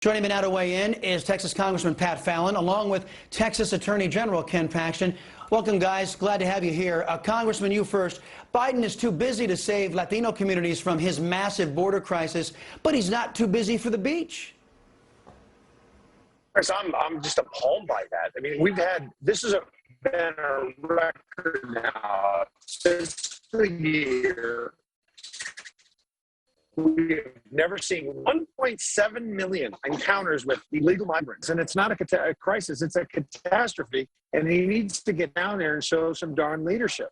Joining me now to weigh in is Texas Congressman Pat Fallon, along with Texas Attorney General Ken Paxton. Welcome, guys. Glad to have you here. Congressman, you first. Biden is too busy to save Latino communities from his massive border crisis, but he's not too busy for the beach. Chris, I'm just appalled by that. I mean, this has been a record now since the year. We've never seen 1.7 million encounters with illegal migrants. And it's not a crisis, it's a catastrophe. And he needs to get down there and show some darn leadership.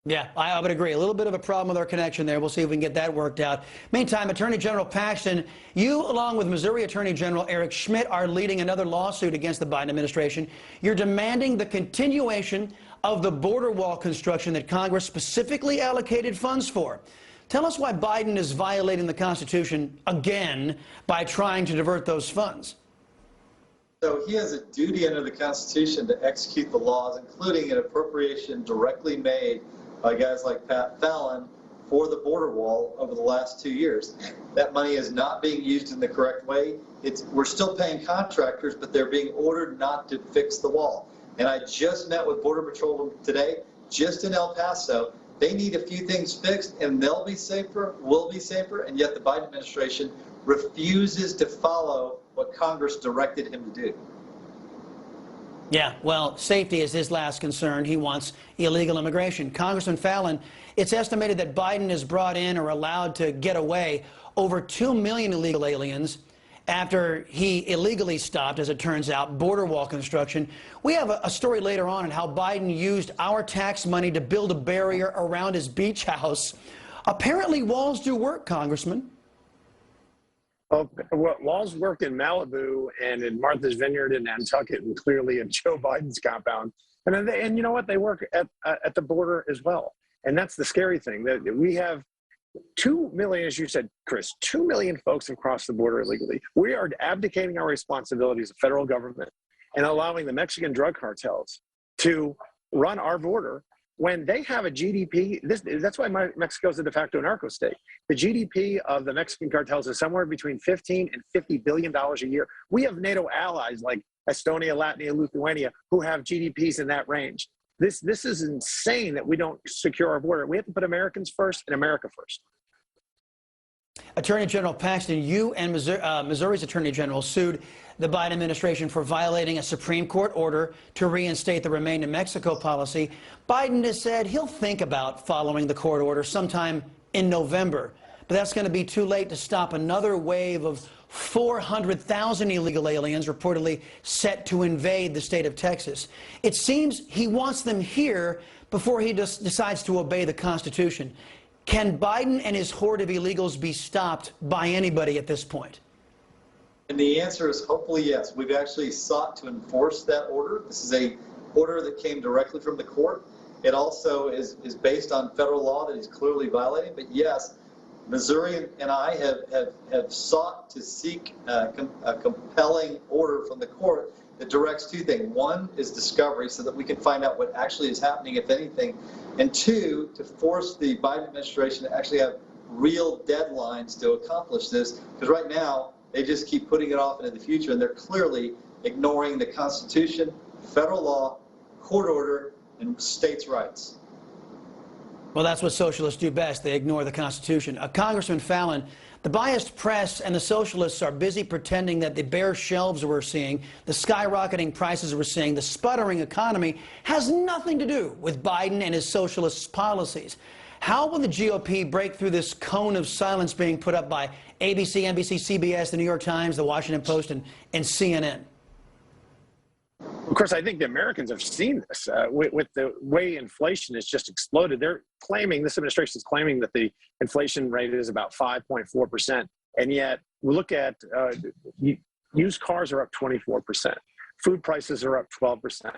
Yeah, I would agree. A little bit of a problem with our connection there. We'll see if we can get that worked out. Meantime, Attorney General Paxton, you, along with Missouri Attorney General Eric Schmitt, are leading another lawsuit against the Biden administration. You're demanding the continuation of the border wall construction that Congress specifically allocated funds for. Tell us why Biden is violating the Constitution again by trying to divert those funds. So he has a duty under the Constitution to execute the laws, including an appropriation directly made by guys like Pat Fallon for the border wall over the last 2 years. That money is not being used in the correct way. We're still paying contractors, but they're being ordered not to fix the wall. And I just met with Border Patrol today, just in El Paso. They need a few things fixed, and they'll be safer, we'll be safer, and yet the Biden administration refuses to follow what Congress directed him to do. Yeah, well, safety is his last concern. He wants illegal immigration. Congressman Fallon, it's estimated that Biden has brought in or allowed to get away over 2 million illegal aliens after he illegally stopped, as it turns out, border wall construction. We have a story later on how Biden used our tax money to build a barrier around his beach house. Apparently, walls do work, Congressman. Well, walls work in Malibu and in Martha's Vineyard in Nantucket and clearly in Joe Biden's compound. And you know what? They work at the border as well. And that's the scary thing, that we have 2 million, as you said, Chris, 2 million folks have crossed the border illegally. We are abdicating our responsibilities as a federal government and allowing the Mexican drug cartels to run our border when they have a GDP. That's why Mexico is a de facto narco state. The GDP of the Mexican cartels is somewhere between $15 and $50 billion a year. We have NATO allies like Estonia, Latvia, Lithuania, who have GDPs in that range. This is insane that we don't secure our border. We have to put Americans first and America first. Attorney General Paxton, you and Missouri's Attorney General sued the Biden administration for violating a Supreme Court order to reinstate the Remain in Mexico policy. Biden has said he'll think about following the court order sometime in November, but that's going to be too late to stop another wave of 400,000 illegal aliens reportedly set to invade the state of Texas. It seems he wants them here before he decides to obey the Constitution. Can Biden and his horde of illegals be stopped by anybody at this point? And the answer is hopefully yes. We've actually sought to enforce that order. This is an order that came directly from the court. It also is based on federal law that he's clearly violating. But yes, Missouri and I have sought to seek a compelling order from the court that directs two things. One is discovery, so that we can find out what actually is happening, if anything. And two, to force the Biden administration to actually have real deadlines to accomplish this. Because right now, they just keep putting it off into the future, and they're clearly ignoring the Constitution, federal law, court order, and states' rights. Well, that's what socialists do best. They ignore the Constitution. Congressman Fallon, the biased press and the socialists are busy pretending that the bare shelves we're seeing, the skyrocketing prices we're seeing, the sputtering economy has nothing to do with Biden and his socialist policies. How will the GOP break through this cone of silence being put up by ABC, NBC, CBS, the New York Times, the Washington Post, and CNN? Of course, I think the Americans have seen this with the way inflation has just exploded. They're claiming, this administration is claiming that the inflation rate is about 5.4%. And yet we look at used cars are up 24%. Food prices are up 12%.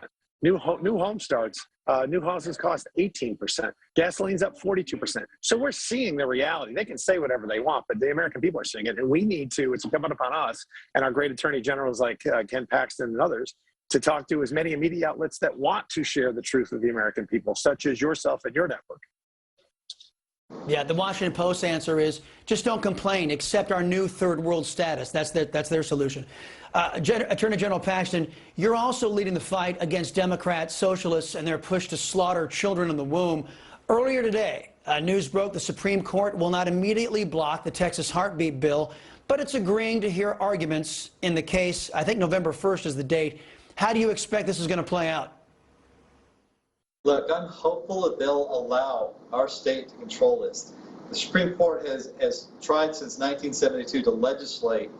New home starts, new houses cost 18%. Gasoline's up 42%. So we're seeing the reality. They can say whatever they want, but the American people are seeing it. And we need to, it's incumbent upon us and our great attorney generals like Ken Paxton and others to talk to as many media outlets that want to share the truth of the American people, such as yourself and your network. Yeah, the Washington Post answer is just don't complain, accept our new third world status. That's their solution. Attorney General Paxton, you're also leading the fight against Democrats, socialists, and their push to slaughter children in the womb. Earlier today, news broke the Supreme Court will not immediately block the Texas heartbeat bill, but it's agreeing to hear arguments in the case. I think November 1st is the date. How do you expect this is going to play out? Look, I'm hopeful that they'll allow our state to control this. The Supreme Court has tried since 1972 to legislate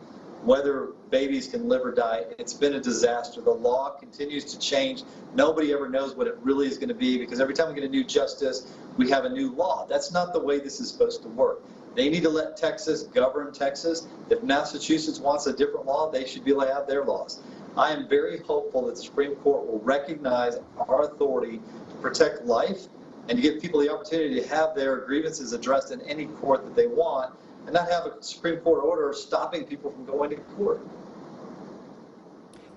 whether babies can live or die. It's been a disaster. The law continues to change. Nobody ever knows what it really is going to be because every time we get a new justice, we have a new law. That's not the way this is supposed to work. They need to let Texas govern Texas. If Massachusetts wants a different law, they should be able to have their laws. I am very hopeful that the Supreme Court will recognize our authority to protect life and to give people the opportunity to have their grievances addressed in any court that they want and not have a Supreme Court order stopping people from going to court.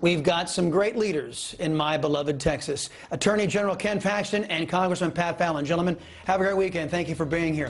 We've got some great leaders in my beloved Texas. Attorney General Ken Paxton and Congressman Pat Fallon. Gentlemen, have a great weekend. Thank you for being here.